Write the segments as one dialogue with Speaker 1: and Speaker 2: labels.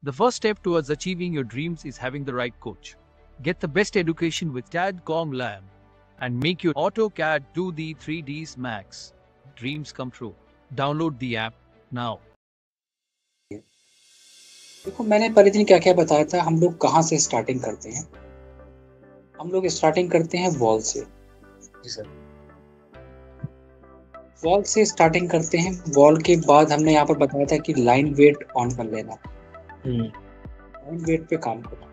Speaker 1: The first step towards achieving your dreams is having the right coach. Get the best education with Tad Kong Lab and make your AutoCAD 2D 3Ds Max dreams come true. Download the app now.
Speaker 2: देखो, मैंने पहले दिन क्या क्या बताया था। हम लोग कहाँ से स्टार्टिंग करते हैं? हम लोग स्टार्टिंग करते हैं वॉल से।
Speaker 3: जी सर।
Speaker 2: वॉल से स्टार्टिंग करते हैं। वॉल के बाद हमने यहाँ पर बताया था कि लाइन वेट ऑन कर लेना, लाइन वेट पे काम करना।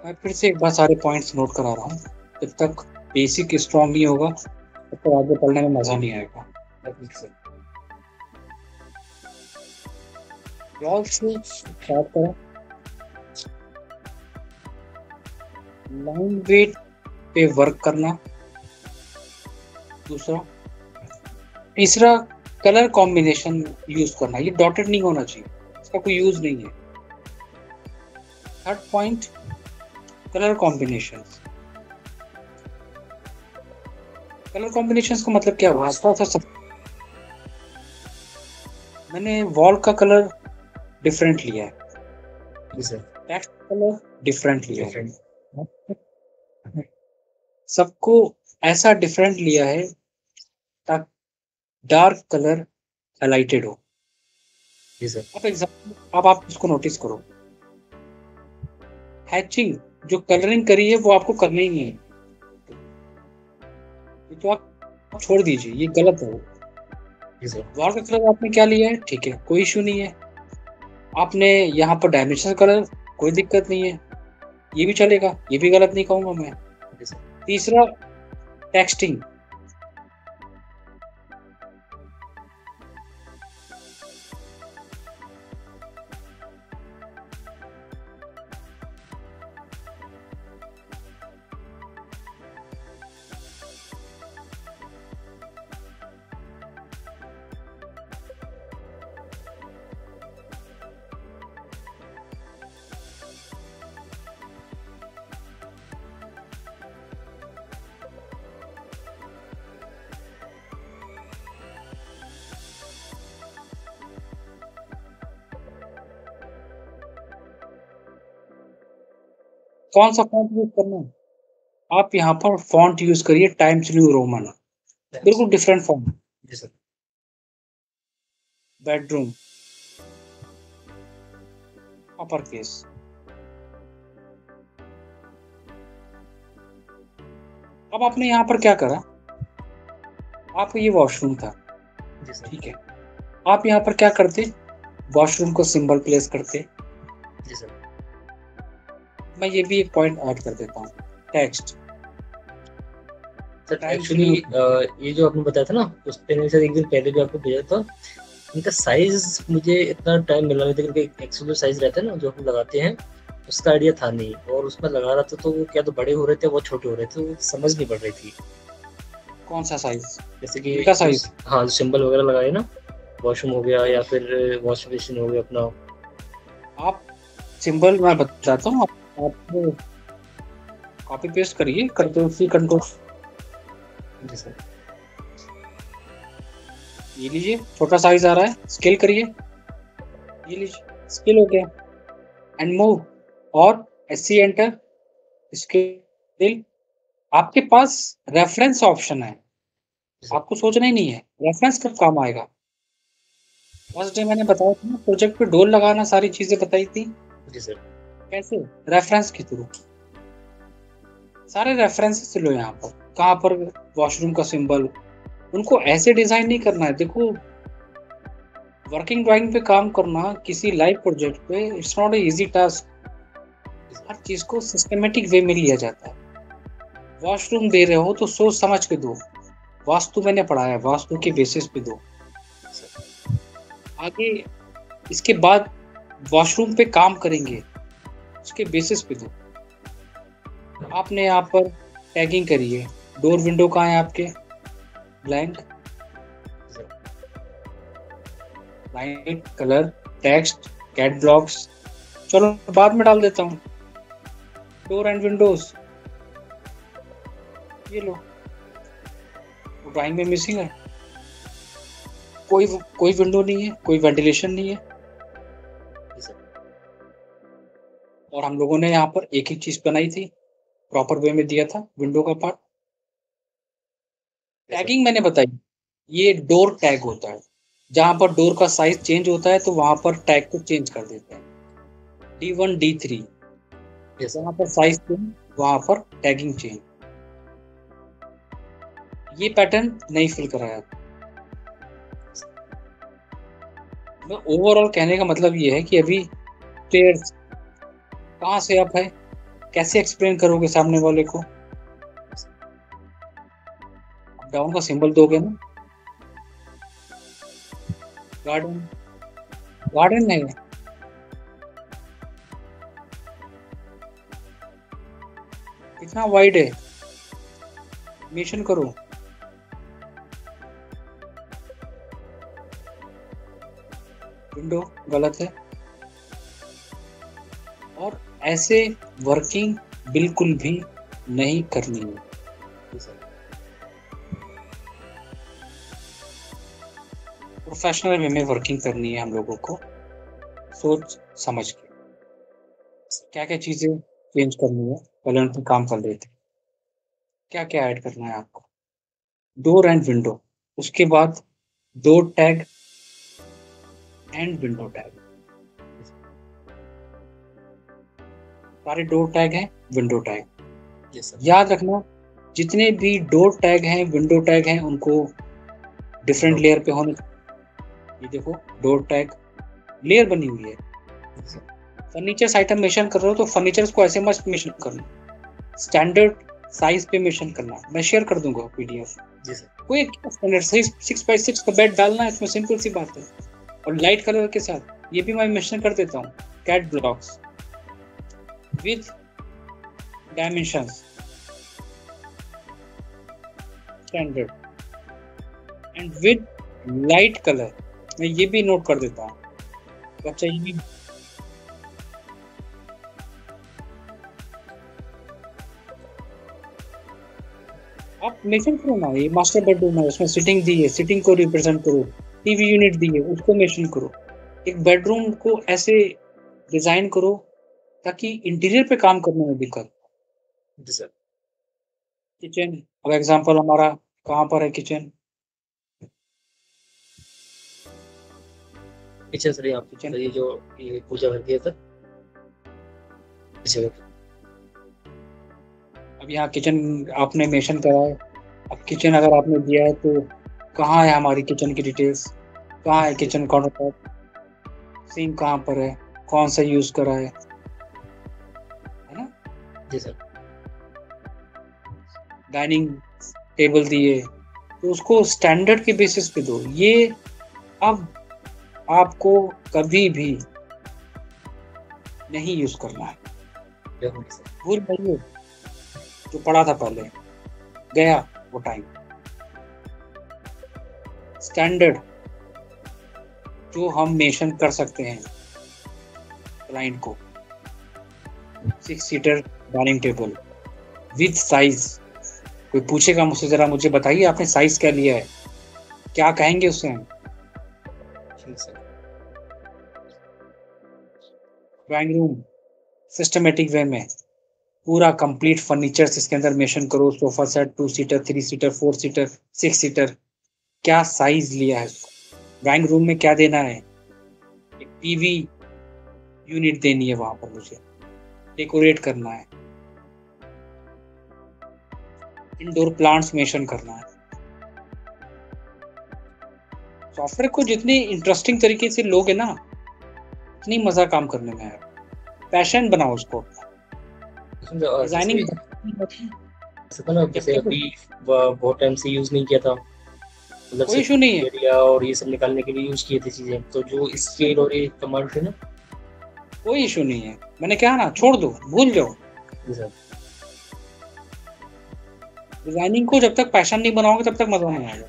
Speaker 2: मैं फिर से एक बार सारे पॉइंट्स नोट करा रहा हूँ। जब तक बेसिक स्ट्रॉन्ग नहीं होगा तब तक आगे पढ़ने में मजा नहीं आएगा। वॉल से स्टार्ट करें, लाइन वेट पे वर्क करना। दूसरा, तीसरा कलर कॉम्बिनेशन यूज करना। ये डॉटेड नहीं होना चाहिए, इसका कोई यूज नहीं है। Third point, colour combinations. Colour combinations का मतलब क्या हुआ? सब मैंने वॉल का कलर डिफरेंट लिया है, टेक्स्ट कलर डिफरेंट लिया है, सबको ऐसा डिफरेंट लिया है ताकि डार्क कलर हाइलाइटेड हो।
Speaker 3: जी सर।
Speaker 2: अब एग्जाम्पल, अब आप इसको नोटिस करो। हैचिंग जो कलरिंग करी है वो आपको करना ही नहीं है, ये तो आप छोड़ दीजिए, ये गलत है। वॉल का कलर आपने क्या लिया है, ठीक है, कोई इशू नहीं है। आपने यहाँ पर डायमेंशनल कलर, कोई दिक्कत नहीं है, ये भी चलेगा, ये भी गलत नहीं कहूँगा मैं। तीसरा, टेक्सटिंग। कौन सा फॉन्ट यूज करना है? आप यहाँ पर फॉन्ट यूज करिए टाइम्स न्यू रोमन, बिल्कुल डिफरेंट फॉन्ट।
Speaker 3: जी सर।
Speaker 2: Bedroom upper case. अब आपने यहाँ पर क्या करा? आपको ये वॉशरूम था, ठीक है, आप यहाँ पर क्या करते? वॉशरूम को सिंबल प्लेस करते।
Speaker 3: जी सर।
Speaker 2: मैं ये भी एक पॉइंट ऐड कर देता हूँ, टेक्स्ट।
Speaker 3: सर एक्चुअली ये जो आपने बताया था ना, उस पे मैंने सर एक दिन पहले भी आपको भेजा था। इनका साइज मुझे इतना टाइम मिला नहीं था, क्योंकि एक्चुअली जो साइज रहता है ना जो हम लगाते हैं उसका आइडिया था नहीं, और उसमें लगा रहा था तो वो क्या तो बड़े हो रहे थे, वो छोटे हो रहे थे, वो समझ नहीं पड़ रही थी।
Speaker 2: कौन सा साइज?
Speaker 3: जैसे कि
Speaker 2: इनका साइज?
Speaker 3: हाँ, सिंबल वगैरह लगाए ना, वॉशरूम हो गया या फिर वॉश बेसिन हो गया अपना।
Speaker 2: आप सिंबल मैं बताता हूँ, आप कॉपी पेस्ट करिए, कंट्रोल-C कंट्रोल।
Speaker 3: जी सर।
Speaker 2: ये लीजिए, छोटा साइज आ रहा है, स्केल करिए, ये लीजिए, स्केल हो गया। एंड मूव और SC एंटर, स्केल। आपके पास रेफरेंस ऑप्शन है, आपको सोचना ही नहीं है रेफरेंस कब काम आएगा। फर्स्ट डे मैंने बताया था ना, प्रोजेक्ट पे डोल लगाना, सारी चीजें बताई थी।
Speaker 3: जी सर।
Speaker 2: कैसे? रेफरेंस के थ्रू। सारे रेफरेंसेस लो यहाँ पर, कहाँ पर वॉशरूम का सिंबल। उनको ऐसे डिजाइन नहीं करना है। देखो, वर्किंग ड्राइंग पे काम करना किसी लाइव प्रोजेक्ट पे, it's not a easy task. हर चीज को सिस्टमेटिक वे में लिया जाता है। वॉशरूम दे रहे हो तो सोच समझ के दो। वास्तु मैंने पढ़ाया, वास्तु के बेसिस पे दो। आगे इसके बाद वॉशरूम पे काम करेंगे, उसके बेसिस पे दो। आपने यहाँ पर टैगिंग करी है, डोर विंडो कहाँ है आपके? Blank. Light, colour, text, CAD blocks, चलो बाद में डाल देता हूँ। डोर एंड विंडोज, ये लो, ड्राइंग में मिसिंग है। कोई विंडो नहीं है, कोई वेंटिलेशन नहीं है। और हम लोगों ने यहाँ पर एक ही चीज बनाई थी, प्रॉपर वे में दिया था विंडो का पार्ट। टैगिंग मैंने बताई, ये डोर टैग होता है, जहाँ पर डोर का साइज चेंज होता है तो वहां पर टैग को चेंज कर देते हैं। D1 D3
Speaker 3: यस
Speaker 2: जहाँ पर साइज चेंज वहां पर टैगिंग चेंज। ये पैटर्न नहीं फिल कराया। मैं ओवरऑल कहने का मतलब ये है कि अभी स्टेयर्स कहाँ से अप है, कैसे एक्सप्लेन करोगे सामने वाले को? अप डाउन का सिंबल दोगे ना। गार्डन, गार्डन नहीं है, कितना वाइड है, मेंशन करो। विंडो गलत है। और ऐसे वर्किंग बिल्कुल भी नहीं करनी है। प्रोफेशनल वे में वर्किंग करनी है हम लोगों को, सोच समझ के। क्या क्या चीजें चेंज करनी है पहले उन पर काम कर लेते हैं। क्या क्या ऐड करना है आपको? डोर एंड विंडो, उसके बाद door tag and window tag. सारे डोर टैग हैं, विंडो टैग।
Speaker 3: यस सर
Speaker 2: याद रखना, जितने भी डोर टैग हैं, विंडो टैग हैं, उनको डिफरेंट लेयर पे होने। ये देखो डोर टैग लेयर बनी हुई है। फर्नीचर्स आइटम मेंशन कर रहे हो तो फर्नीचर्स को ऐसे मत मेंशन करना, स्टैंडर्ड साइज पे मेंशन करना। मैं शेयर कर दूंगा पीडीएफ।
Speaker 3: जी सर
Speaker 2: कोई स्टैंडर्ड साइज 6x6 का बेड डालना है, इसमें सिंपल सी बात है। और लाइट कलर के साथ ये भी मैं मेंशन कर देता हूँ, CAD blocks with dimensions standard and with light colour. मैं ये भी नोट कर देता हूँ, बच्चा ये भी आप मेंशन करो ना। ये मास्टर बेडरूम है, उसमें सिटिंग दी है, सिटिंग को रिप्रेजेंट करो। टीवी यूनिट दी है, उसको मेंशन करो। एक बेडरूम को ऐसे डिजाइन करो ताकि इंटीरियर पे काम करने में दिक्कत।
Speaker 3: जी सर
Speaker 2: किचन, अब एग्जांपल हमारा कहाँ पर है किचन?
Speaker 3: किचन सर यहाँ
Speaker 2: किचन,
Speaker 3: सर ये जो ये पूजा घर की है सर अच्छा
Speaker 2: अब यहाँ किचन आपने मेंशन करा है। अब किचन अगर आपने दिया है तो कहाँ है हमारी किचन की डिटेल्स? कहाँ है किचन काउंटर टॉप, सिंक कहाँ पर है, कौन सा यूज करा है ना?
Speaker 3: जी सर
Speaker 2: डाइनिंग टेबल दिए तो उसको स्टैंडर्ड के बेसिस पे दो। ये अब आपको कभी भी नहीं यूज करना है।
Speaker 3: डेफिनेटली सर
Speaker 2: भूल जाइए जो पढ़ा था पहले, गया वो टाइम। स्टैंडर्ड जो हम मेंशन कर सकते हैं क्लाइंट को, 6 seater dining table with size. कोई पूछेगा मुझसे, जरा मुझे बताइए आपने साइज क्या लिया है, क्या कहेंगे उससे हम?
Speaker 3: ठीक sir
Speaker 2: drawing room systematic way में पूरा कंप्लीट फर्नीचर्स इसके अंदर मेंशन करो। Sofa set 2 seater, 3 seater, 4 seater, 6 seater, क्या साइज लिया है उसको। ड्राइंग रूम में क्या देना है, एक पीवी यूनिट देनी है वहां पर, मुझे डेकोरेट करना है, इंडोर प्लांट्स मेंशन करना है। सॉफ्टवेयर को जितनी इंटरेस्टिंग तरीके से लोगे ना, उतनी मजा काम करने में है। पैशन बनाओ उसको। डिजाइनिंग
Speaker 3: ना जैसे अभी बहुत टाइम से यूज नहीं किया था, मतलब
Speaker 2: कोई इशू नहीं है,
Speaker 3: एरिया और ये सब निकालने के लिए यूज किए थे चीजें, तो जो स्केल और ये कमांड थे ना,
Speaker 2: कोई इशू नहीं है। मैंने कहा ना, छोड़ दो, भूल जाओ।
Speaker 3: जी सर
Speaker 2: डिजाइनिंग को जब तक पैशन नहीं बनाओगे तब तक मजा नहीं आएगा।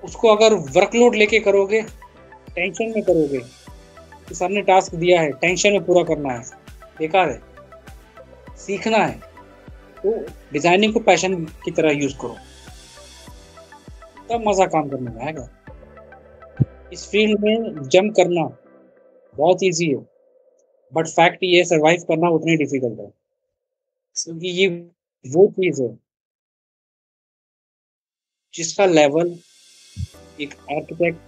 Speaker 2: उसको अगर वर्कलोड लेके करोगे, टेंशन में करोगे कि सर ने टास्क दिया है, टेंशन में पूरा करना है, बेकार है। सीखना है तो डिजाइनिंग को पैशन की तरह यूज करो, तब मजा काम करने में आएगा। इस फील्ड में जंप करना बहुत इजी है। बट फैक्ट ये सर्वाइव करना उतनी डिफिकल्ट है, क्योंकि ये वो चीज है जिसका लेवल एक आर्किटेक्ट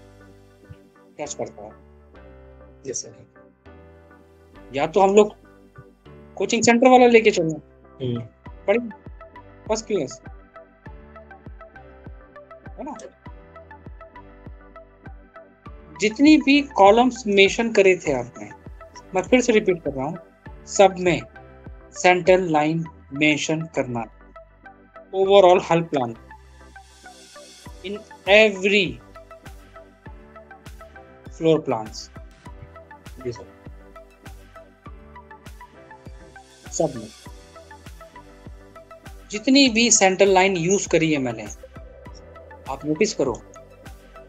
Speaker 2: टच करता है।
Speaker 3: जैसे
Speaker 2: या तो हम लोग कोचिंग सेंटर वाला लेके चलना
Speaker 3: हम्म,
Speaker 2: पड़ी फर्स्ट क्लास, है ना। जितनी भी कॉलम्स मेंशन करे थे आपने, मैं फिर से रिपीट कर रहा हूँ, सब में सेंट्रल लाइन मेंशन करना। Overall hall plan in every floor plans,
Speaker 3: जी सर।
Speaker 2: सब में जितनी भी सेंट्रल लाइन यूज करी है मैंने, आप नोटिस करो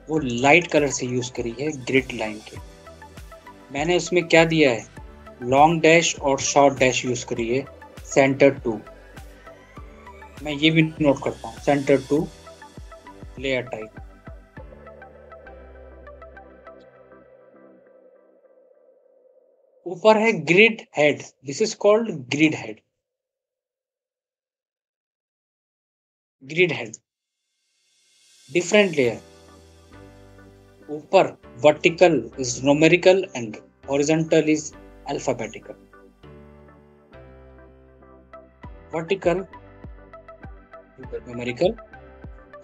Speaker 2: वो लाइट कलर से यूज करी है, ग्रिड लाइन के। मैंने उसमें क्या दिया है, लॉन्ग डैश और शॉर्ट डैश यूज करी है, सेंटर टू। मैं ये भी नोट करता हूँ, सेंटर टू लेयर टाइप। ऊपर है grid head, this is called grid head. Grid head different layer. ऊपर vertical is numerical and horizontal is alphabetical. Vertical numerical,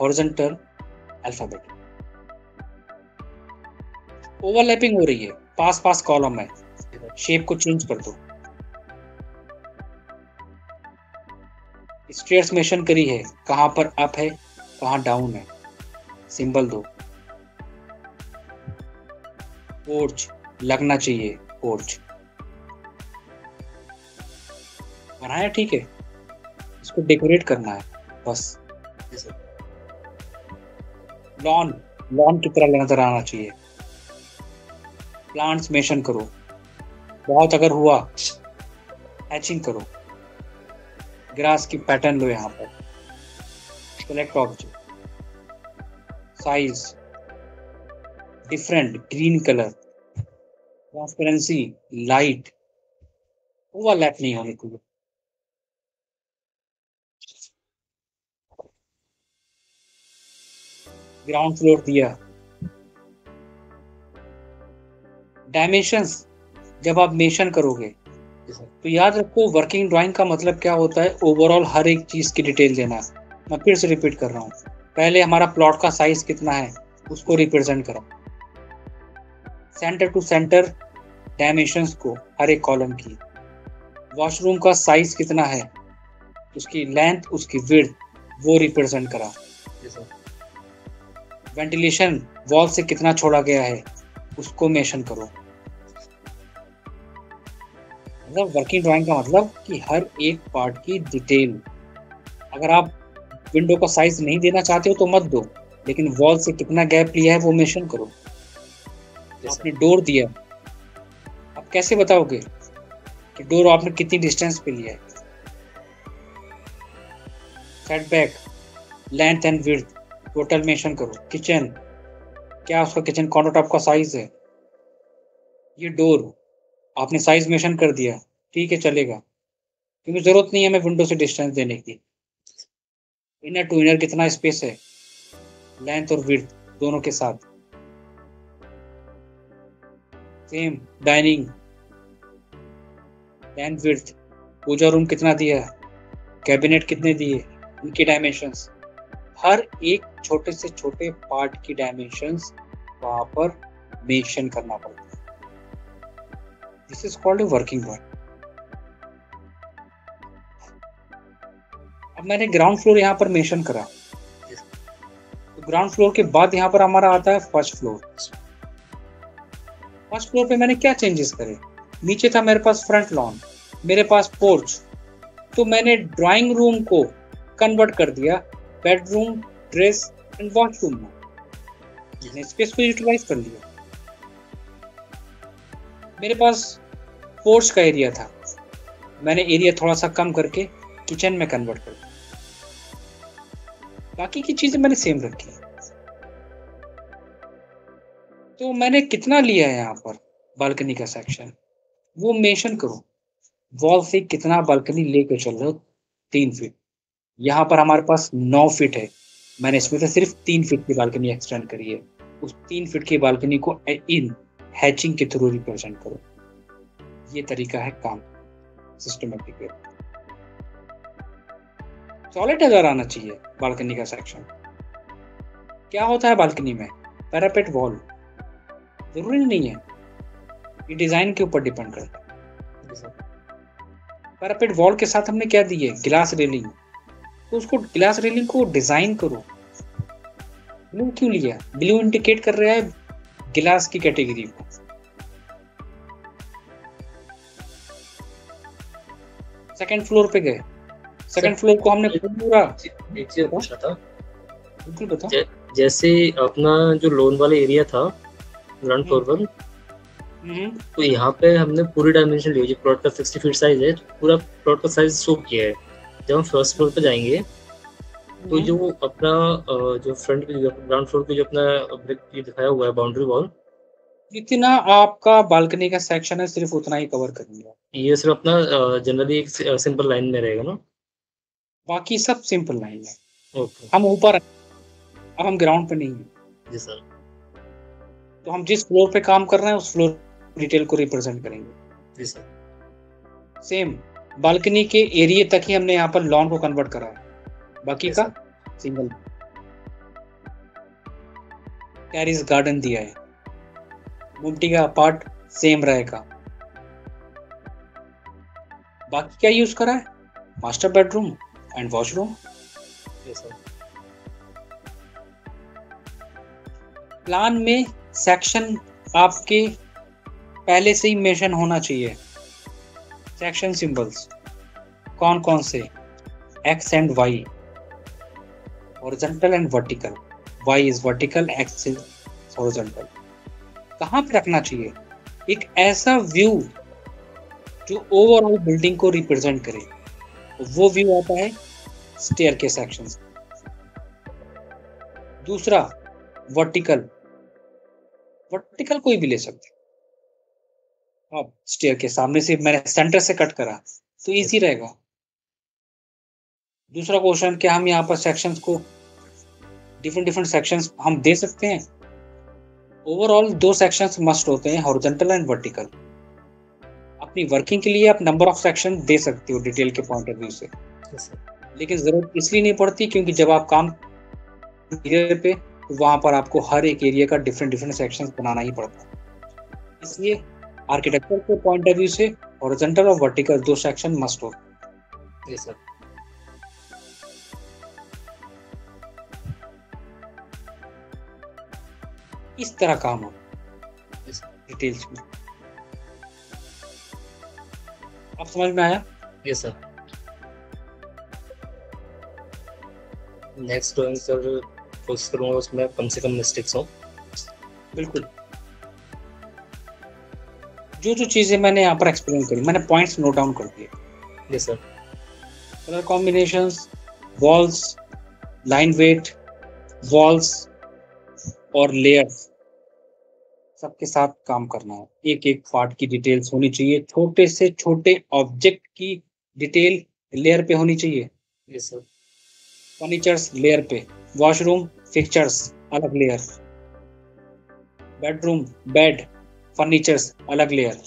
Speaker 2: horizontal alphabetical. Overlapping हो रही है, पास पास कॉलम है, शेप को चेंज कर दो। स्टेयर्स मेंशन करी है, कहां पर अप है कहां डाउन है, सिंबल दो। पोर्च लगना चाहिए, पोर्च बनाया, ठीक है, इसको डेकोरेट करना है बस।
Speaker 3: जी सर।
Speaker 2: लॉन, लॉन की तरह नजर आना चाहिए। प्लांट्स मेंशन करो, बहुत अगर हुआ हैचिंग करो। ग्रास की पैटर्न लो, यहाँ पर select object, size different, green colour, transparency light, overlap नहीं होने चाहिए। ग्राउंड फ्लोर दिया। डायमेंशंस जब आप मेंशन करोगे
Speaker 3: जी सर।
Speaker 2: तो याद रखो, वर्किंग ड्राइंग का मतलब क्या होता है, ओवरऑल हर एक चीज की डिटेल देना। मैं फिर से रिपीट कर रहा हूँ, पहले हमारा प्लॉट का साइज कितना है उसको रिप्रेजेंट करा, सेंटर टू सेंटर डायमेंशंस को हर एक कॉलम की। वॉशरूम का साइज कितना है, उसकी लेंथ उसकी विड्थ वो रिप्रेजेंट करा।
Speaker 3: जी सर।
Speaker 2: वेंटिलेशन वॉल से कितना छोड़ा गया है उसको मेंशन करो। मतलब वर्किंग ड्राइंग का मतलब कि हर एक पार्ट की डिटेल। अगर आप विंडो का साइज नहीं देना चाहते हो तो मत दो, लेकिन वॉल से कितना गैप लिया है वो मेंशन करो।
Speaker 3: जी
Speaker 2: आपने
Speaker 3: सर।
Speaker 2: डोर दिया, आप कैसे बताओगे कि डोर आपने कितनी डिस्टेंस पे लिया है। Setback, length and width total mention करो। किचन, क्या उसका किचन काउंटर टॉप का साइज है। ये डोर आपने साइज मेंशन कर दिया, ठीक है चलेगा, क्योंकि जरूरत नहीं है हमें विंडो से डिस्टेंस देने की। इनर टू इनर कितना स्पेस है, लेंथ और विड्थ दोनों के साथ। सेम डाइनिंग, लेंथ विड्थ, पूजा रूम कितना दिया, कैबिनेट कितने दिए, उनकी डायमेंशंस, हर एक छोटे से छोटे पार्ट की डायमेंशंस वहां पर मेंशन करना पड़ता है। This is called working drawing. अब मैंने ग्राउंड फ्लोर यहाँ पर मेंशन करा, तो ग्राउंड फ्लोर के बाद यहाँ पर हमारा आता है फर्स्ट फ्लोर। फर्स्ट फ्लोर पे मैंने क्या चेंजेस करे, नीचे था मेरे पास फ्रंट लॉन, मेरे पास पोर्च, तो मैंने ड्राइंग रूम को कन्वर्ट कर दिया बेडरूम, ड्रेस एंड वॉशरूम में। मैंने स्पेस को यूटिलाइज कर लिया। मेरे पास पोर्च का एरिया था, मैंने एरिया थोड़ा सा कम करके किचन में कन्वर्ट कर दिया। बाकी की चीजें मैंने सेम रखी। तो मैंने कितना लिया है यहाँ पर बालकनी का सेक्शन, वो मेंशन करो, वॉल से कितना बालकनी लेके चल रहे हो। 3 फीट, यहाँ पर हमारे पास 9 फीट है, मैंने इसमें से सिर्फ 3 फीट की बालकनी एक्सटेंड करी है। उस 3 फीट की बालकनी को इन हैचिंग के थ्रू रिप्रेजेंट करो। ये तरीका है काम सिस्टमेटिक वे। सॉलिड नजर आना चाहिए बालकनी का सेक्शन। क्या होता है बालकनी में? पैरापेट वॉल जरूरी नहीं है, ये डिजाइन के ऊपर डिपेंड करता है। पैरापेट वॉल के साथ हमने क्या दी है? Glass railing. तो उसको ग्लास रेलिंग को डिजाइन करो। ब्लू क्यों लिया? ब्लू इंडिकेट कर रहा है गिलास की कैटेगरी को। सेकंड फ्लोर पे गए, सेकंड फ्लोर को हमने पूरा
Speaker 3: एक चीज पूछना था,
Speaker 2: बिल्कुल बताओ।
Speaker 3: जैसे अपना जो लोन वाला एरिया था ग्राउंड फ्लोर पर, तो यहाँ पे हमने पूरी डायमेंशन ली, जो प्लॉट का 60 फीट साइज है, पूरा प्लॉट का साइज शो किया है। जब हम फर्स्ट फ्लोर पे जाएंगे तो जो अपना जो फ्रंट की ग्राउंड फ्लोर की जो अपना ब्रिक दिखाया हुआ है बाउंड्री वॉल,
Speaker 2: जितना आपका बालकनी का सेक्शन है सिर्फ उतना ही कवर करेंगे।
Speaker 3: ये सिर्फ अपना जनरली एक सिंपल लाइन में रहेगा ना,
Speaker 2: बाकी सब सिंपल लाइन है।
Speaker 3: ओके
Speaker 2: हम ऊपर, अब हम ग्राउंड पे नहीं है।
Speaker 3: जी सर।
Speaker 2: तो हम जिस फ्लोर पे काम कर रहे हैं उस फ्लोर डिटेल को रिप्रेजेंट करेंगे।
Speaker 3: जी सर।
Speaker 2: सेम बालकनी के एरिया तक ही हमने यहाँ पर लॉन को कन्वर्ट करा है, बाकी का सिंगल। टेरिस गार्डन दिया है, मुमटी का पार्ट सेम रहेगा। बाकी क्या यूज करा है? Master bedroom and washroom. Plan में सेक्शन आपके पहले से ही मेंशन होना चाहिए। सेक्शन सिंबल्स कौन कौन से? X and Y, horizontal and vertical. Y is vertical, X is horizontal. कहाँ पे रखना चाहिए? एक ऐसा व्यू जो ओवरऑल बिल्डिंग को रिप्रेजेंट करे, वो व्यू आता है स्टेयर के सेक्शन से। दूसरा वर्टिकल, वर्टिकल कोई भी ले सकते। अब स्टेयर के सामने से मैंने सेंटर से कट करा तो इजी रहेगा। दूसरा क्वेश्चन, क्या हम यहाँ पर सेक्शंस को डिफरेंट सेक्शंस हम दे सकते हैं? ओवरऑल 2 सेक्शंस मस्ट होते हैं, हॉरिजॉन्टल एंड वर्टिकल। अपनी वर्किंग के लिए आप नंबर ऑफ सेक्शन दे सकते हो डिटेल के पॉइंट ऑफ व्यू से, लेकिन जरूरत इसलिए नहीं पड़ती क्योंकि जब आप काम एरिया पे, तो वहां पर आपको हर एक एरिया का डिफरेंट सेक्शंस बनाना ही पड़ता है। इसलिए आर्किटेक्चर के पॉइंट ऑफ व्यू से हॉरिजॉन्टल और वर्टिकल 2 सेक्शन मस्ट हो।
Speaker 3: Yes sir.
Speaker 2: इस तरह काम हो डिटेल्स में। अब समझ में आया?
Speaker 3: Yes sir. Next drawing sir कोशिश करूंगा उसमें कम से कम मिस्टेक्स हो।
Speaker 2: बिल्कुल। जो जो चीजें मैंने यहाँ पर एक्सप्लेन करी, मैंने पॉइंट्स नोट डाउन कर दिए।
Speaker 3: Yes sir.
Speaker 2: Colour combinations, walls, line weight, walls और लेयर्स, सबके साथ काम करना है। एक एक पार्ट की डिटेल्स होनी चाहिए, छोटे से छोटे ऑब्जेक्ट की डिटेल लेयर पे होनी चाहिए।
Speaker 3: Yes sir.
Speaker 2: फर्नीचर्स लेयर पे, वॉशरूम फिक्चर्स अलग लेयर, बेडरूम बेड फर्नीचर्स अलग layer,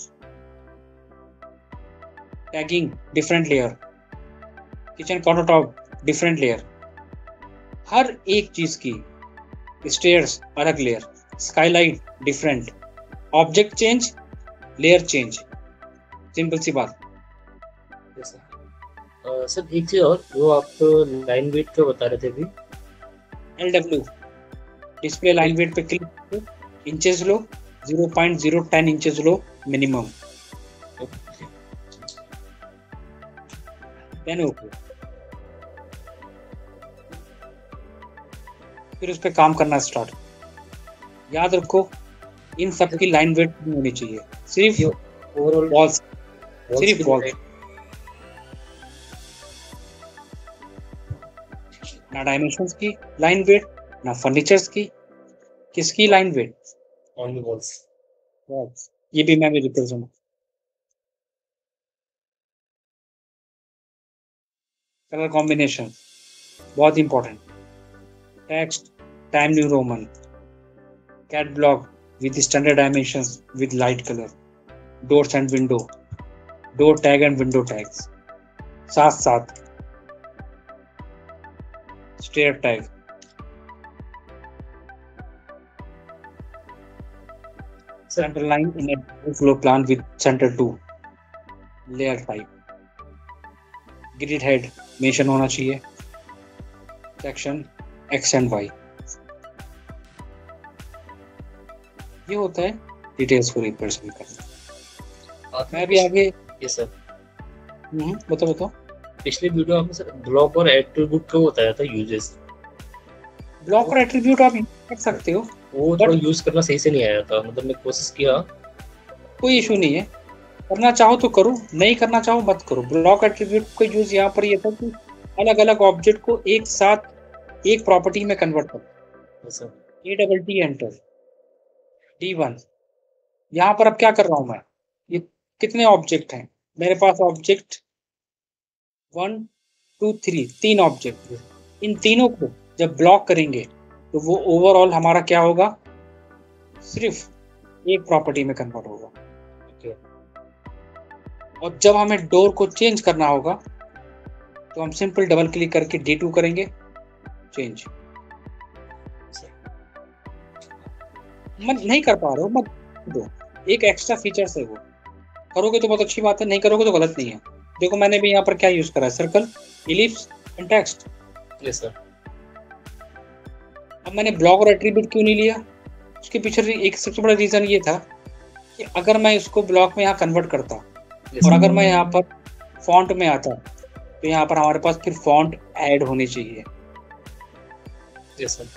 Speaker 2: tagging different layer, kitchen counter top different layer, हर एक चीज की। स्टेयर्स अलग layer, skylight different, object change layer change, simple सी बात।
Speaker 3: Yes sir. सर एक चीज और, वो आप लाइन वेट का बता रहे थे अभी,
Speaker 2: LW डिस्प्ले लाइन वेट पे क्लिक करो, इंचेस लो, 0.010 इंचेस लो मिनिमम, देन ओके। फिर उस पर काम करना स्टार्ट। याद रखो इन सब की लाइन वेट नहीं होनी चाहिए, सिर्फ
Speaker 3: ओवरऑल
Speaker 2: वॉल्स, सिर्फ वॉल्स, ना डायमेंशंस की लाइन वेट, ना फर्नीचर्स की। किसकी line weight?
Speaker 3: Only walls.
Speaker 2: Walls. ये भी मैं भी रिप्रेजेंट कलर कॉम्बिनेशन बहुत important, text time new roman, CAD block with standard dimensions with light colour, doors and window, door tag and window tags, साथ साथ stair tag, center line in a floor plan with center to layer type, grid head mention होना चाहिए, section x and y, ये होता है details को represent करना। मैं भी आगे
Speaker 3: ये सर
Speaker 2: बताओ
Speaker 3: पिछले वीडियो में सर ब्लॉक और एट्रीब्यूट का बताया था यूजेस।
Speaker 2: ब्लॉक और एट्रीब्यूट आप कर सकते हो,
Speaker 3: वो थोड़ा यूज करना सही से नहीं आया था, मतलब मैं कोशिश किया।
Speaker 2: कोई इशू नहीं है, करना चाहो तो करो, नहीं करना चाहो मत करो। ब्लॉक एट्रीब्यूट का यूज यहाँ पर ये था कि अलग अलग ऑब्जेक्ट को एक साथ एक प्रॉपर्टी में कन्वर्ट करो। ATT एंटर D1, यहाँ पर अब क्या कर रहा हूँ मैं, ये कितने ऑब्जेक्ट हैं मेरे पास, ऑब्जेक्ट 1 2 3 तीन ऑब्जेक्ट, इन तीनों को जब ब्लॉक करेंगे तो वो ओवरऑल हमारा क्या होगा, सिर्फ एक प्रॉपर्टी में कन्वर्ट होगा। और जब हमें डोर को चेंज करना होगा तो हम सिंपल डबल क्लिक करके D2 करेंगे, चेंज। मत नहीं कर पा रहे हो मत दो, एक एक्स्ट्रा फीचर है वो, करोगे तो बहुत अच्छी बात है, नहीं करोगे तो गलत नहीं है। देखो मैंने भी यहाँ पर क्या यूज करा है, circle, ellipse and text.
Speaker 3: Yes sir.
Speaker 2: अब मैंने ब्लॉक और एट्रीब्यूट क्यों नहीं लिया, उसके पीछे एक सबसे बड़ा रीजन ये था कि अगर मैं इसको ब्लॉक में यहाँ कन्वर्ट करता और अगर मैं यहाँ पर फॉन्ट में आता तो यहाँ पर हमारे पास फिर फॉन्ट ऐड होने चाहिए।
Speaker 3: Yes sir.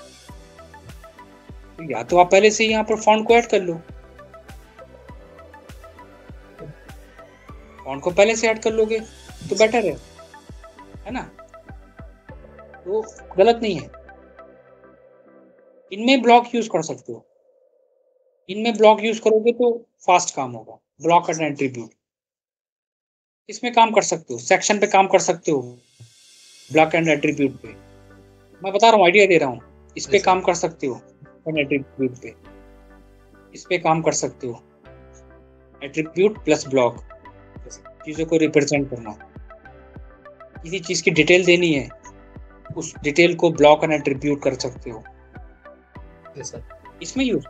Speaker 2: या तो आप पहले से यहाँ पर फॉन्ट को ऐड कर लो, फॉन्ट को पहले से ऐड कर लोगे तो बेटर है ना, तो गलत नहीं है। इनमें ब्लॉक यूज कर सकते हो, इनमें ब्लॉक यूज करोगे तो फास्ट काम होगा। ब्लॉक एंड एट्रीब्यूट इसमें काम कर सकते हो, सेक्शन पे काम कर सकते हो, ब्लॉक एंड एट्रीब्यूट पे मैं बता रहा हूँ, आइडिया दे रहा हूँ। इस पे काम कर सकते हो एट्रीब्यूट पे, इस पे काम कर सकते हो, एट्रीब्यूट प्लस ब्लॉक, चीजों को रिप्रेजेंट करना, किसी चीज की डिटेल देनी है, उस डिटेल को ब्लॉक एंड एट्रीब्यूट कर सकते हो। इसमें यूज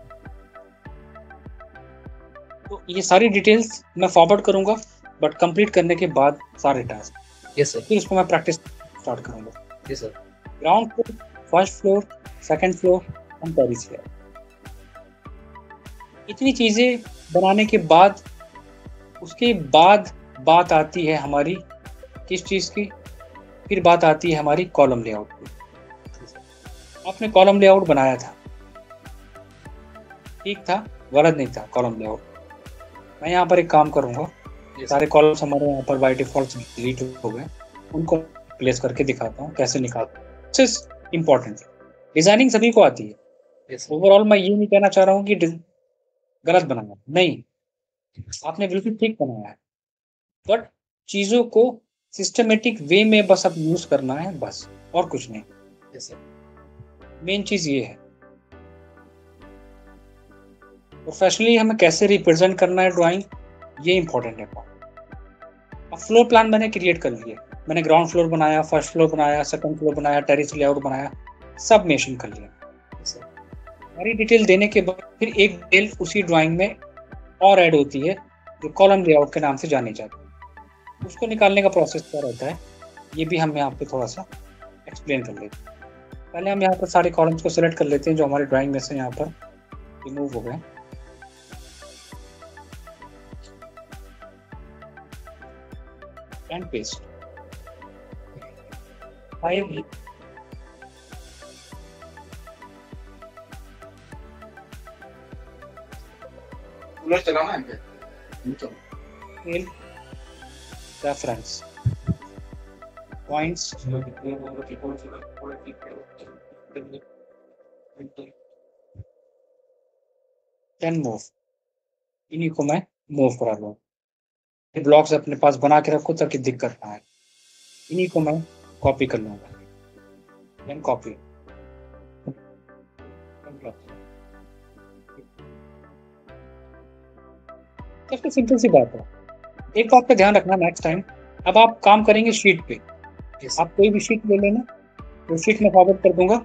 Speaker 2: तो ये सारी डिटेल्स मैं फॉरवर्ड करूंगा, बट कंप्लीट करने के बाद सारे टास्क।
Speaker 3: Yes sir.
Speaker 2: फिर उसको मैं प्रैक्टिस स्टार्ट करूंगा।
Speaker 3: Yes sir.
Speaker 2: Ground floor, first floor, second floor and terrace floor, इतनी चीजें बनाने के बाद उसके बाद बात आती है हमारी किस चीज की, फिर बात आती है हमारी कॉलम लेआउट की। आपने कॉलम लेआउट बनाया था, ठीक था, गलत नहीं था कॉलम लेआउट। मैं यहाँ पर एक काम करूंगा, सारे कॉलम्स हमारे यहाँ पर बाय डिफॉल्ट डिलीट हो गए, उनको प्लेस करके दिखाता हूँ कैसे निकालता हूँ। इम्पोर्टेंट, डिजाइनिंग सभी को आती है। ओवरऑल मैं ये नहीं कहना चाह रहा हूँ कि गलत बनाया, नहीं, आपने बिल्कुल ठीक बनाया है, बट चीजों को सिस्टमेटिक वे में बस अब यूज करना है, बस और कुछ नहीं। मेन चीज ये है। प्रोफेशनली हमें कैसे रिप्रेजेंट करना है ड्राइंग, ये इंपॉर्टेंट है। अब फ्लोर प्लान मैंने क्रिएट कर लिए, मैंने ग्राउंड फ्लोर बनाया, फर्स्ट फ्लोर बनाया, सेकंड फ्लोर बनाया, टेरेस लेआउट बनाया, सब मेंशन कर लिया। सारी डिटेल देने के बाद फिर एक डिटेल उसी ड्राइंग में और ऐड होती है जो कॉलम लेआउट के नाम से जानी जाती है। उसको निकालने का प्रोसेस क्या रहता है, ये भी हम यहाँ पे थोड़ा सा एक्सप्लेन कर लेते हैं। पहले हम यहाँ पर सारे कॉलम्स को सिलेक्ट कर लेते हैं जो हमारे ड्राइंग में से यहाँ पर रिमूव हो गए। एंड पेस्ट 5
Speaker 4: चलाना है
Speaker 2: रेफरेंस पॉइंट्स, 10 मूव, इन्हीं को मैं मूव करा लूँ। ब्लॉक्स अपने पास बना के रखो ताकि दिक्कत ना आए। इन्हीं को मैं कॉपी कर लूंगा, देन कॉपी। सबसे सिंपल सी बात है। एक बात का ध्यान रखना नेक्स्ट टाइम, अब आप काम करेंगे शीट पे, आप कोई भी शीट ले लेना, तो शीट में फॉरवर्ड कर दूंगा,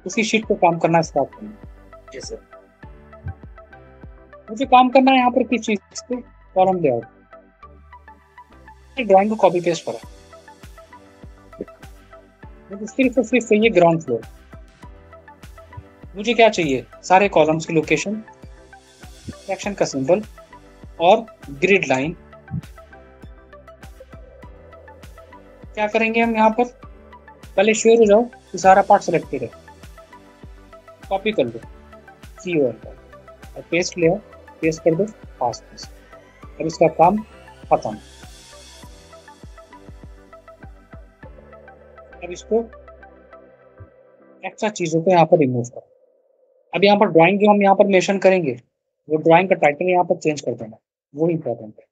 Speaker 2: उसी शीट पे काम करना स्टार्ट करना।
Speaker 3: Yes sir.
Speaker 2: मुझे काम करना है यहाँ पर किस चीज पे, कॉलम लेआउट। ड्राइंग को कॉपी पेस्ट करा, मुझे सिर्फ और सिर्फ चाहिए ग्राउंड फ्लोर। मुझे क्या चाहिए, सारे कॉलम्स की लोकेशन, सेक्शन का सिंबल और ग्रिड लाइन। क्या करेंगे हम यहाँ पर, पहले श्योर हो जाओ कि सारा पार्ट सिलेक्टेड है, कॉपी कर लो COL और पेस्ट ले आओ, पेस्ट कर दो पास पेस्ट। अब इसका काम खत्म। अब इसको एक्स्ट्रा चीजों को यहाँ पर रिमूव करो। अब यहाँ पर ड्राइंग जो हम यहाँ पर मेंशन करेंगे, वो ड्राइंग का टाइटल यहाँ पर चेंज कर देना, वो इंपॉर्टेंट है।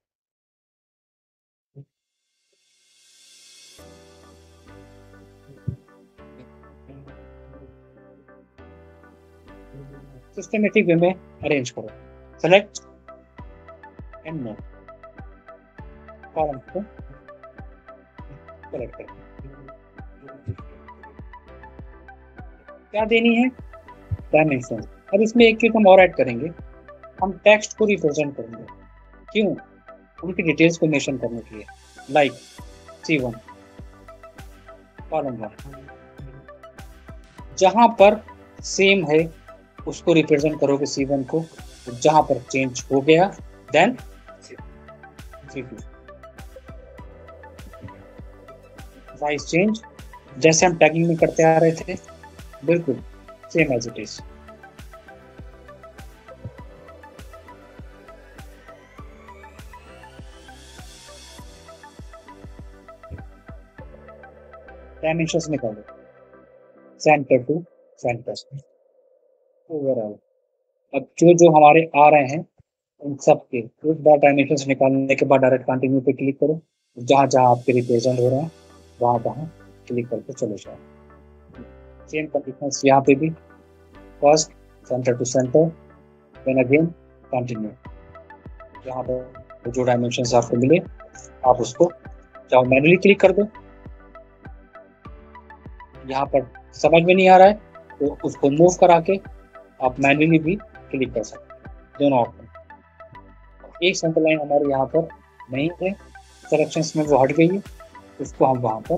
Speaker 2: सिस्टमेटिक वे में अरेंज करो, सेलेक्ट एंड मूव, कॉलम को सेलेक्ट करो। क्या देनी है, डायमेंशन। अब इसमें एक चीज हम और ऐड करेंगे, हम टेक्स्ट को रिप्रेजेंट करेंगे। क्यों, उनकी डिटेल्स को मेंशन करने के लिए। लाइक C1 कॉलम 1, जहां पर सेम है उसको रिप्रेजेंट करोगे C1 को, जहां पर चेंज हो गया देन C2। साइज चेंज जैसे हम टैगिंग में करते आ रहे थे, बिल्कुल same as it is. Dimensions निकालो, सेंटर टू सेंटर ओवरऑल। अब जो जो हमारे आ रहे हैं उन सब के एक बार डायमेंशंस निकालने के बाद डायरेक्ट कंटिन्यू पे क्लिक करो, जहां जहां आपके रिप्रेजेंट हो रहे हैं वहां वहां क्लिक करके चले जाओ। सेम कंडीशंस यहाँ पे भी, first centre to centre, then again continue. यहाँ पर जो डायमेंशंस आपको मिले आप उसको चाहो मैनुअली क्लिक कर दो, यहाँ पर समझ में नहीं आ रहा है तो उसको मूव करा के आप मैनुअली भी क्लिक कर सकते हैं, दोनों ऑप्शन। एक सेंटर लाइन हमारे यहाँ पर नहीं है, सिलेक्शंस में वो हट गई है, उसको हम वहां पर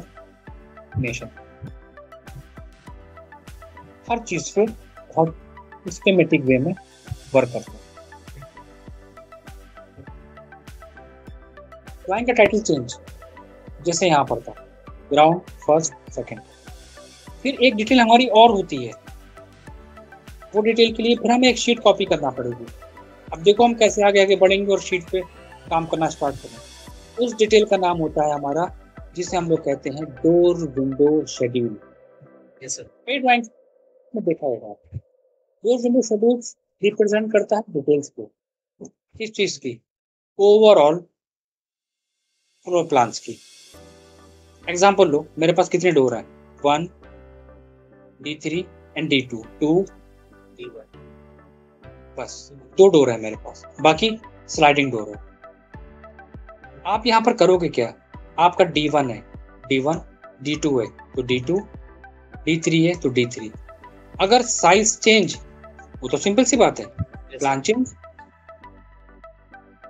Speaker 2: मेंशन। हर चीज पे बहुत सिस्टमेटिक वे में वर्क करते हैं। ड्राइंग का टाइटल चेंज जैसे यहाँ पर था, ग्राउंड फर्स्ट सेकंड। फिर एक डिटेल हमारी और होती है, वो डिटेल के लिए फिर हमें एक शीट कॉपी करना पड़ेगी। अब देखो हम कैसे आगे आगे बढ़ेंगे और शीट पे काम करना स्टार्ट करेंगे। उस डिटेल का नाम होता है हमारा, जिसे हम लोग कहते हैं door window schedule.
Speaker 3: Yes sir.
Speaker 2: कई ड्राइंग में देखा होगा, डोर विंडो शेड्यूल रिप्रेजेंट करता है डिटेल्स को, किस चीज की, ओवरऑल फ्लोर प्लान्स की। एग्जाम्पल लो, मेरे पास कितने डोर हैं, 1, D3 एंड D2, 2
Speaker 3: D1,
Speaker 2: बस 2 डोर है मेरे पास, बाकी स्लाइडिंग डोर है। आप यहाँ पर करोगे क्या, आपका D1 है, D1, D2 है तो D2, D3 है तो D3। अगर साइज चेंज, वो तो सिंपल सी बात है, प्लान चेंज।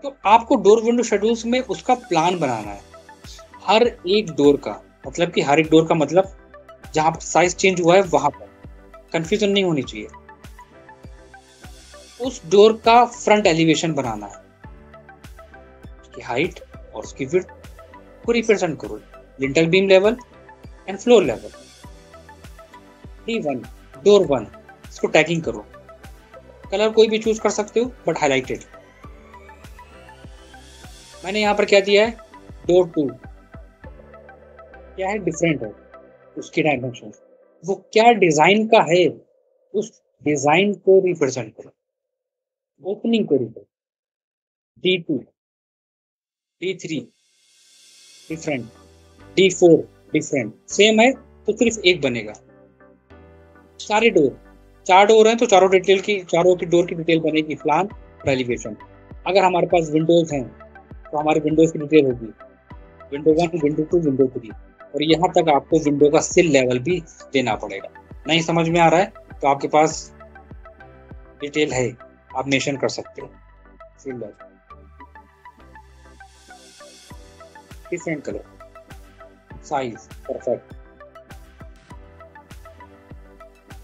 Speaker 2: तो आपको डोर विंडो शेड्यूल्स में उसका प्लान बनाना है, हर एक डोर का मतलब कि हर एक डोर का मतलब जहां पर साइज चेंज हुआ है वहां पर कंफ्यूजन नहीं होनी चाहिए। उस डोर का फ्रंट एलिवेशन बनाना है, उसकी हाइट और उसकी विड्थ को रिप्रेजेंट करो, lintel beam level and floor level. D1 door 1, इसको टैगिंग करो, कलर कोई भी चूज कर सकते हो बट हाईलाइटेड। मैंने यहाँ पर क्या दिया है, डोर 2 क्या है, डिफरेंट है उसकी डायमेंशन, वो क्या डिजाइन का है उस डिजाइन को रिप्रेजेंट करो, ओपनिंग को represent. D2 D3 different, D4 different, same है तो सिर्फ एक बनेगा। सारे डोर, 4 डोर हैं तो चारों की डोर की डिटेल बनेगी, प्लान और एलिवेशन। अगर हमारे पास विंडोज हैं तो हमारे विंडोज की डिटेल होगी विंडो 1, विंडो 2, विंडो 3, और यहाँ तक आपको विंडो का सिल लेवल भी देना पड़ेगा। नहीं समझ में आ रहा है तो आपके पास डिटेल है, आप मेंशन कर सकते हो। सिल level, different colour, size perfect.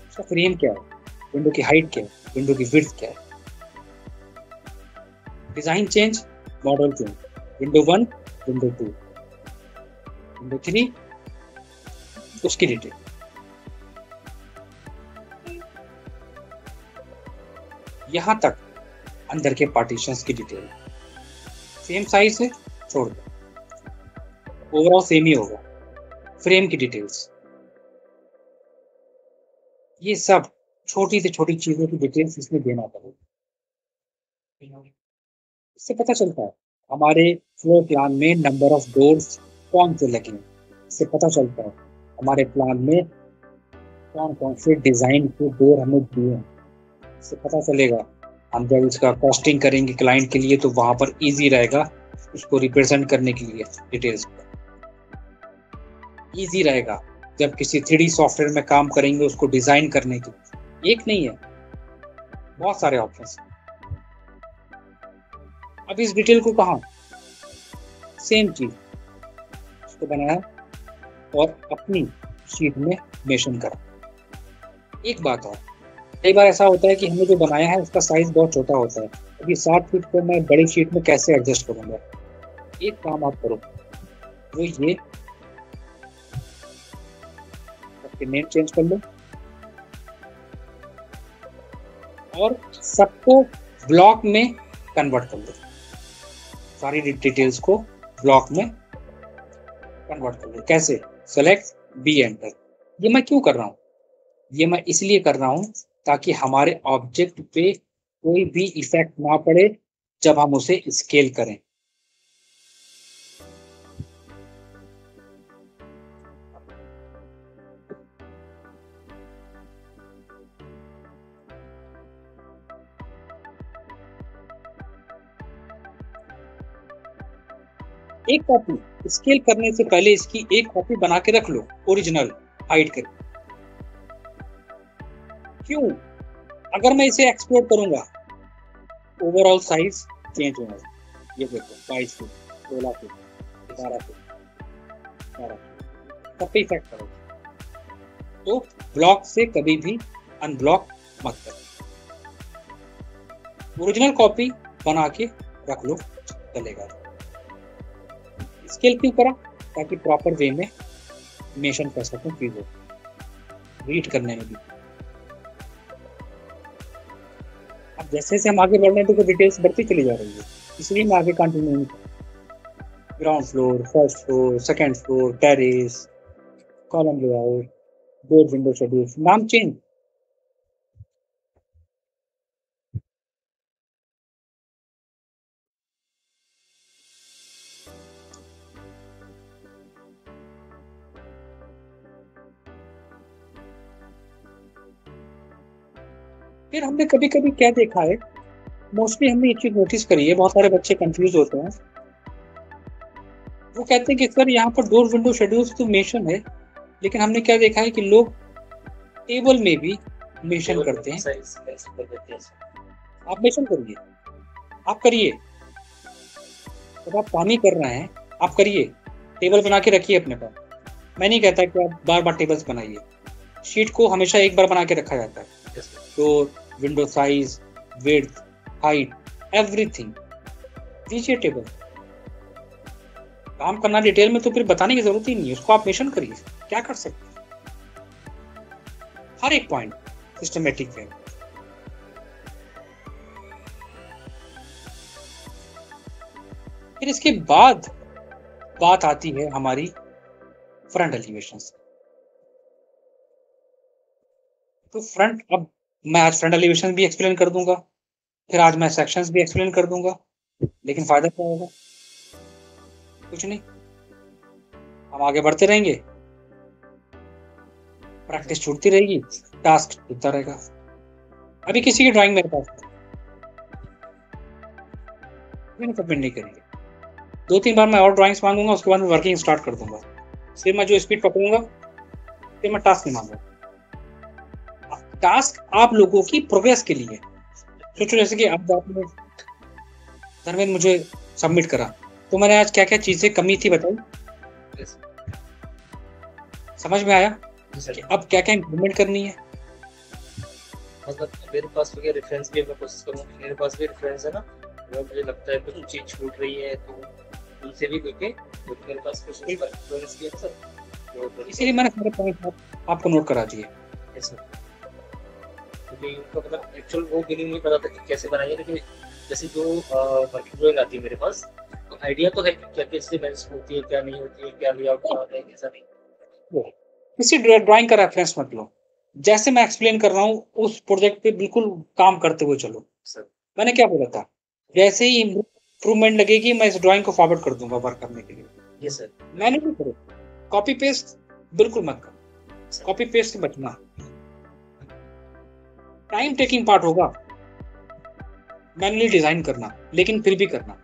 Speaker 2: उसका फ्रेम क्या है, विंडो की हाइट क्या है, विंडो की विड्थ क्या है। Design change, model change, window 1, window 2, window 3, उसकी डिटेल। यहां तक अंदर के पार्टीशंस की डिटेल। सेम साइज है, छोड़ दो, ओवरऑल सेम ही होगा। फ्रेम की डिटेल्स, ये सब छोटी से छोटी चीजों की डिटेल्स इसमें देना पड़ेगा। इससे पता चलता है हमारे फ्लोर प्लान में नंबर ऑफ डोर्स कौन से लगे हैं। इससे पता चलता है हमारे प्लान में कौन कौन से डिजाइन के डोर हमें दिए हैं। इससे पता चलेगा हम जब इसका कॉस्टिंग करेंगे क्लाइंट के लिए तो वहां पर इजी रहेगा उसको रिप्रेजेंट करने के लिए, डिटेल्स इजी रहेगा। जब किसी 3D सॉफ्टवेयर में काम करेंगे उसको डिजाइन करने के लिए, एक नहीं है, बहुत सारे ऑप्शंस। अब इस डिटेल को कहाँ, सेम चीज उसको बनाया और अपनी शीट में मेंशन करा। एक बात और, कई बार ऐसा होता है कि हमने जो बनाया है उसका साइज बहुत छोटा होता है। अभी 7 फीट को मैं बड़ी शीट में कैसे एडजस्ट करूंगा। एक काम आप करो, वो ये नेम चेंज कर लो और सबको ब्लॉक में कन्वर्ट कर लो। सारी डिटेल्स को ब्लॉक में कन्वर्ट कर लो। कैसे, सेलेक्ट बी एंटर। ये मैं क्यों कर रहा हूँ, ये मैं इसलिए कर रहा हूँ ताकि हमारे ऑब्जेक्ट पे कोई भी इफेक्ट ना पड़े जब हम उसे स्केल करें। एक कॉपी स्केल करने से पहले इसकी एक कॉपी बना के रख लो, ओरिजिनल हाइड करके। क्यों, अगर मैं इसे एक्सपोर्ट करूंगा ओवरऑल साइज चेंज होगा। ये देखो 22 फीट, 16 फीट, 12 फीट, 12 फीट, सब पे इफेक्ट करोगे। तो ब्लॉक से कभी भी अनब्लॉक मत करो, ओरिजिनल कॉपी बना के रख लो, चलेगा। स्केल क्यों करा, ताकि प्रॉपर वे में मेंशन कर सकूं चीजों, रीड करने में भी। अब जैसे जैसे हम आगे बढ़ रहे हैं तो डिटेल्स बढ़ती चली जा रही है, इसलिए मैं आगे कंटिन्यू नहीं कर। Ground floor, first floor, second floor, terrace, column layout, door window schedule, नाम चेंज। फिर हमने कभी कभी क्या देखा है, मोस्टली हमने एक चीज नोटिस करी है, बहुत सारे बच्चे कंफ्यूज होते हैं। वो कहते हैं कि सर यहाँ पर डोर विंडो शेड्यूल्स तो मेंशन है, लेकिन हमने क्या देखा है कि लोग टेबल में भी मेंशन करते हैं। आप मेंशन करिए, आप करिए, जब आप काम ही कर रहे हैं आप करिए, टेबल बना के रखिए अपने पास। मैं नहीं कहता कि आप बार बार टेबल्स बनाइए, शीट को हमेशा एक बार बना के रखा जाता है। Door, window size, width, height, everything दीजिए टेबल। काम करना डिटेल में तो फिर बताने की जरूरत ही नहीं है, उसको आप मेंशन करिए, क्या कर सकते हैं हर एक पॉइंट सिस्टमेटिक वे। फिर इसके बाद बात आती है हमारी फ्रंट एलिवेशन। तो फ्रंट, अब मैं आज फ्रंट एलिवेशन भी एक्सप्लेन कर दूंगा, फिर आज मैं सेक्शंस भी एक्सप्लेन कर दूंगा, लेकिन फायदा क्या होगा, कुछ नहीं। हम आगे बढ़ते रहेंगे, प्रैक्टिस छूटती रहेगी, टास्क छूटता रहेगा। अभी किसी की ड्राइंग मेरे पास मैंने सबमिट नहीं करेंगे, 2-3 बार मैं और ड्राइंग्स मांगूंगा, उसके बाद मैं वर्किंग स्टार्ट कर दूंगा, फिर मैं जो स्पीड पकड़ूंगा फिर मैं टास्क नहीं मांगूंगा। टास्क आप लोगों की प्रोग्रेस के लिए। सोचो जैसे कि अब आपने धर्मेंद्र मुझे सबमिट करा, तो मैंने आज क्या क्या चीजें कमी थी बताई,
Speaker 3: Yes,
Speaker 2: समझ में आया
Speaker 3: sir.
Speaker 2: कि अब क्या क्या इम्प्रूवमेंट करनी है।
Speaker 3: मतलब मेरे पास भी रेफरेंस भी मैं कोशिश करूँ, मेरे पास भी रेफरेंस है ना, अगर मुझे लगता है कुछ चीज छूट रही है तो उनसे भी लेके, क्योंकि मेरे पास कुछ रेफरेंस भी है सर, तो
Speaker 2: इसीलिए मैंने सारे पॉइंट आपको नोट करा दिए।
Speaker 3: yes, sir. क्योंकि उनका मतलब एक्चुअल वो बिगिनिंग में पता था कि कैसे बनाइए, लेकिन जैसे जो वर्किंग ड्राइंग आती है मेरे पास, तो आइडिया तो है कि क्या कैसे मैच होती है, क्या नहीं होती है, क्या लेआउट क्या होता है, कैसा नहीं।
Speaker 2: किसी ड्राइंग का रेफरेंस मत लो, जैसे मैं एक्सप्लेन कर रहा हूँ उस प्रोजेक्ट पे बिल्कुल काम करते हुए चलो।
Speaker 3: सर
Speaker 2: मैंने क्या बोला था, जैसे ही इम्प्रूवमेंट लगेगी मैं इस ड्राइंग को फॉरवर्ड कर दूंगा वर्क करने के लिए।
Speaker 3: ये सर
Speaker 2: मैंने नहीं करो, कॉपी पेस्ट बिल्कुल मत करो, कॉपी पेस्ट से बचना। टाइम टेकिंग पार्ट होगा मैन्युअली डिजाइन करना, लेकिन फिर भी करना,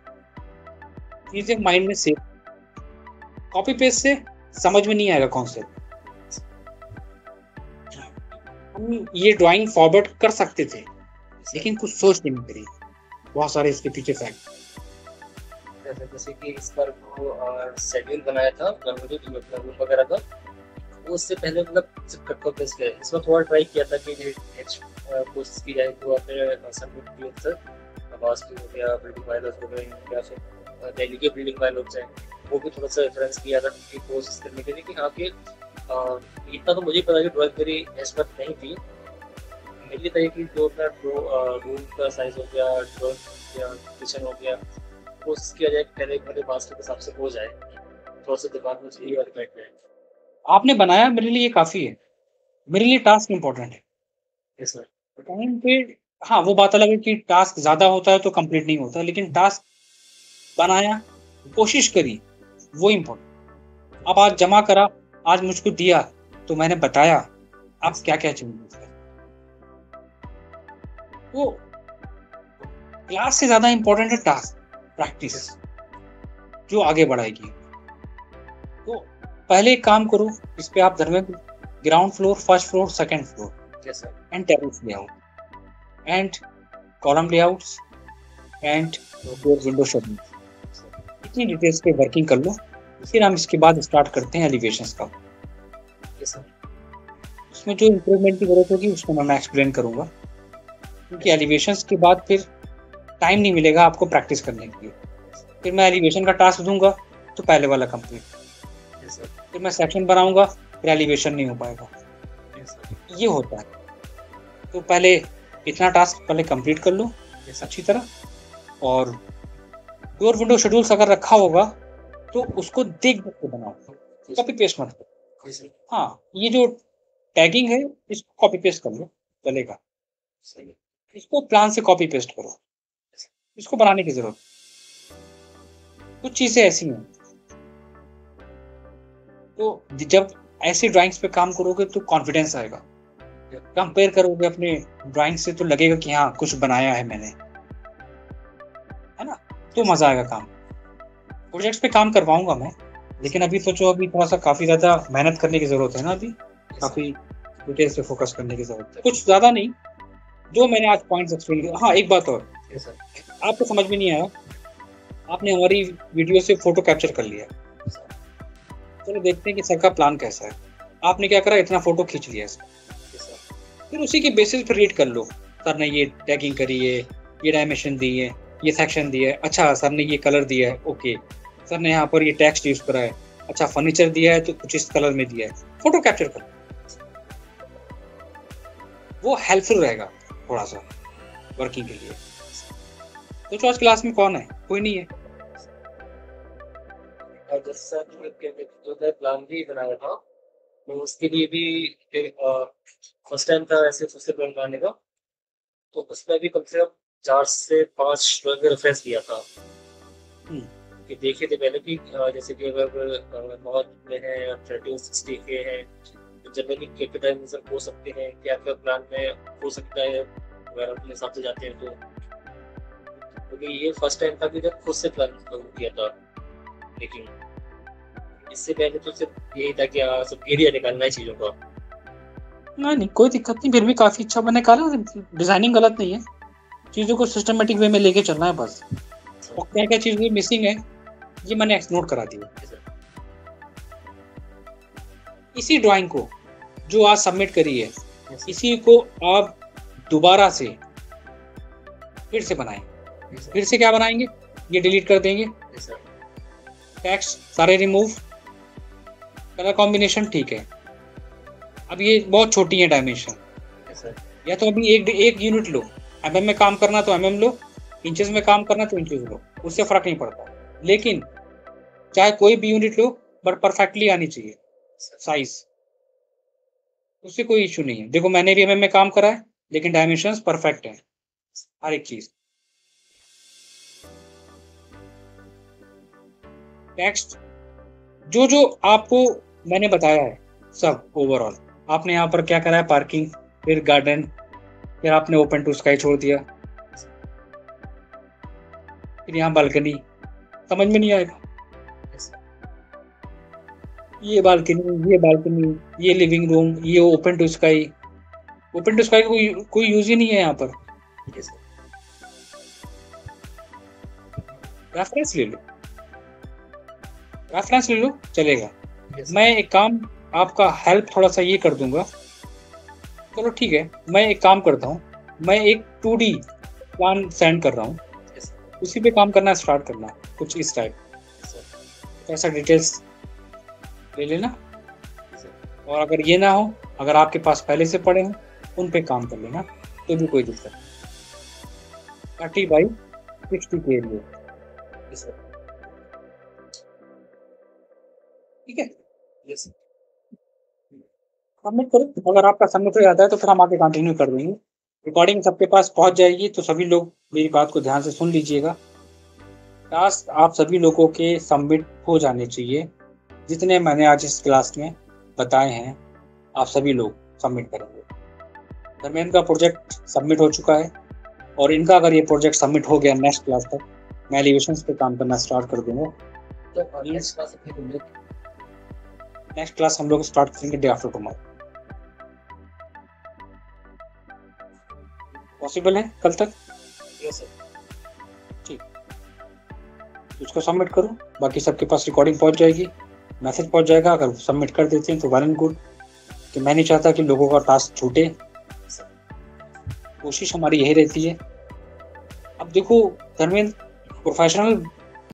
Speaker 2: चीजें माइंड में सेव। कॉपी पेस्ट से समझ में नहीं आएगा कॉन्सेप्ट। हम ये ड्राइंग फॉरवर्ड कर सकते थे, लेकिन कुछ सोच नहीं करी, बहुत सारे इसके पीछे फैक्ट।
Speaker 3: जैसे कि इस बार वो शेड्यूल बनाया था डेवलपमेंट वगैरह का, वो उससे पहले मतलब सिर्फ कट कॉपी पेस्ट किया। इसमें थोड़ा ट्राई किया था कि नेक्स्ट कोशिश की जाए तो अपने सबमिट किए सर, आवास भी हो गया, बिल्डिंग वायरस हो गए, या फिर दिल्ली के बिल्डिंग वायरस हैं, वो भी थोड़ा सा रेफरेंस किया था कि कोशिश करने के लिए कि हाँ कि इतना तो मुझे पता कि ड्राइंग मेरी एक्सपर्ट नहीं थी। मेरी था कि जो अपना रूम का साइज हो गया, ड्राइंग या किचन हो गया, कोशिश किया जाए कि पहले मेरे बास्केट के हिसाब से हो जाए, थोड़ा सा दिमाग में चाहिए वाली बैठ जाए।
Speaker 2: आपने बनाया मेरे लिए काफी है, मेरे लिए टास्क इंपॉर्टेंट है।
Speaker 3: Yes sir.
Speaker 2: टाइम पे हाँ वो बात अलग है कि टास्क ज्यादा होता है तो कंप्लीट नहीं होता, लेकिन टास्क बनाया, कोशिश करी, वो इम्पोर्टेंट। अब आज जमा करा, आज मुझको दिया तो मैंने बताया अब क्या क्या चाहिए। तो क्लास से ज्यादा इंपॉर्टेंट है टास्क, प्रैक्टिस जो आगे बढ़ाएगी। तो पहले एक काम करो, इस पे आप Dharmendra ground floor, first floor, second floor
Speaker 3: yes sir.
Speaker 2: And terrace layout and column layouts and window shading, इतनी डिटेल्स पे वर्किंग कर लो। फिर हम इसके बाद स्टार्ट करते हैं एलिवेशंस का।
Speaker 3: Yes sir.
Speaker 2: उसमें जो इम्प्रूवमेंट की जरूरत होगी उसको मैं एक्सप्लेन करूंगा, क्योंकि एलिवेशंस के बाद फिर टाइम नहीं मिलेगा आपको प्रैक्टिस करने के लिए। फिर मैं एलिवेशन का टास्क दूंगा तो पहले वाला कंप्लीट,
Speaker 3: यस सर।
Speaker 2: फिर मैं सेक्शन बनाऊंगा फिर एलिवेशन नहीं हो पाएगा।
Speaker 3: Yes sir.
Speaker 2: ये होता है। तो पहले इतना टास्क पहले कंप्लीट कर लो अच्छी तरह, और प्योर विंडो शेड्यूल्स अगर रखा होगा तो उसको देख देख के बनाओ, कॉपी पेस्ट मत करो।
Speaker 3: Yes sir.
Speaker 2: हाँ ये जो टैगिंग है इसको कॉपी पेस्ट कर लो चलेगा,
Speaker 3: सही है।
Speaker 2: इसको प्लान से कॉपी पेस्ट करो, इसको बनाने की जरूरत। कुछ चीजें ऐसी हैं, तो जब ऐसी ड्राइंग्स पे काम करोगे तो कॉन्फिडेंस आएगा। कंपेयर करोगे अपने ड्राइंग से तो लगेगा कि हाँ कुछ बनाया है मैंने, है ना, तो मजा आएगा। काम प्रोजेक्ट्स पे काम करवाऊंगा मैं, लेकिन अभी सोचो अभी थोड़ा सा काफी ज्यादा मेहनत करने की जरूरत है ना, अभी काफी डिटेल्स पे फोकस करने की जरूरत है, कुछ ज्यादा नहीं, जो मैंने आज पॉइंट्स एक्सप्लेन किया। हाँ एक बात और,
Speaker 3: यस सर।
Speaker 2: आपको समझ में नहीं आया, आपने हमारी वीडियो से फोटो कैप्चर कर लिया, चलो देखते हैं कि सर का प्लान कैसा है। आपने क्या करा, इतना फोटो खींच लिया इसका,
Speaker 3: यस सर।
Speaker 2: फिर उसी के बेसिस पर रीड कर लो, सर ने ये टैगिंग करी है, ये डायमेंशन दी है, ये सेक्शन दिया है, अच्छा सर ने ये कलर दिया है, ओके सर ने यहाँ पर ये टेक्स्ट यूज करा है, अच्छा फर्नीचर दिया है तो कुछ इस कलर में दिया है, फोटो कैप्चर कर लो, वो हेल्पफुल रहेगा थोड़ा सा वर्किंग के लिए। तो आज क्लास में कौन है, कोई नहीं है।
Speaker 3: और जैसे सर जो मैं प्लान भी बनाया था, तो उसके लिए भी फर्स्ट टाइम था ऐसे सोशल प्लान बनाने का, तो उसमें भी कम से कम 4 से 5 ड्राइंग का रेफरेंस दिया था कि देखे थे पहले कि जैसे कि अगर नॉर्थ में है 1360 के हैं, तो जनरली क्या डायमेंशन हो सकते हैं, क्या क्या प्लान में हो सकता है, अगर अपने हिसाब से जाते हैं तो। क्योंकि ये फर्स्ट टाइम था कि जब खुद से प्लान किया था, लेकिन इससे पहले तो सिर्फ यही था कि सब एरिया निकालना है चीज़ों का।
Speaker 2: नहीं कोई दिक्कत नहीं, फिर भी काफी अच्छा बने निकाला। डिजाइनिंग गलत नहीं है, चीजों को सिस्टमेटिक वे में लेके चलना है बस। और क्या क्या चीजें मिसिंग है ये मैंने नोट करा दी। इसी ड्राइंग को जो आज सबमिट करी है, इसी को आप दोबारा से फिर से बनाएं। फिर से क्या बनाएंगे, ये डिलीट कर देंगे, टेक्स्ट सारे रिमूव, कलर कॉम्बिनेशन ठीक है। अब ये बहुत छोटी है डायमेंशन, या तो अभी एक यूनिट लो, mm में काम करना तो mm लो, इंचेस में काम करना तो इंचेस लो, उससे फर्क नहीं पड़ता। लेकिन चाहे कोई भी यूनिट लो, बट परफेक्टली आनी चाहिए साइज, उससे कोई इश्यू नहीं है। देखो मैंने भी mm में काम करा है, लेकिन डायमेंशंस परफेक्ट है हर एक चीज। टेक्स्ट जो जो आपको मैंने बताया है सब ओवरऑल, आपने यहाँ पर क्या करा है, पार्किंग, फिर गार्डन, फिर आपने ओपन टू स्काई छोड़ दिया, फिर यहाँ बालकनी, समझ में नहीं आएगा। ये बालकनी, ये लिविंग रूम, ये open to sky. Open to sky कोई यूज ही नहीं है यहाँ पर। रेफरेंस ले लो चलेगा। मैं एक काम, आपका हेल्प थोड़ा सा ये कर दूंगा। चलो ठीक है, मैं एक काम करता हूँ, मैं एक 2D प्लान सेंड कर रहा हूँ, उसी पे काम करना स्टार्ट करना, कुछ इस टाइप ऐसा डिटेल्स ले लेना। और अगर ये ना हो, अगर आपके पास पहले से पड़े हो, उन पे काम कर लेना, तो भी कोई दिक्कत नहीं। 30x60 के लिए ठीक है, सबमिट करो। अगर आपका सबमिट हो जाता है तो फिर हम आगे कंटिन्यू कर देंगे। रिकॉर्डिंग सबके पास पहुंच जाएगी, तो सभी लोग मेरी बात को ध्यान से सुन लीजिएगा। टास्क आप सभी लोगों के सबमिट हो जाने चाहिए, जितने मैंने आज इस क्लास में बताए हैं आप सभी लोग सबमिट करेंगे। धर्मेंद्र का प्रोजेक्ट सबमिट हो चुका है, और इनका अगर ये प्रोजेक्ट सबमिट हो गया नेक्स्ट क्लास तक, मैं एलिवेशंस पे काम करना स्टार्ट कर दूंगा। नेक्स्ट क्लास हम लोग स्टार्ट करेंगे डे आफ्टर टुमारो। पॉसिबल है कल तक? ठीक, उसको सबमिट करो, बाकी सबके पास रिकॉर्डिंग पहुंच जाएगी, मैसेज पहुंच जाएगा। अगर सबमिट कर देते हैं तो वेल एंड गुड, कि मैं नहीं चाहता कि लोगों का टास्क छूटे, कोशिश हमारी यही रहती है। अब देखो धर्मेंद्र, प्रोफेशनल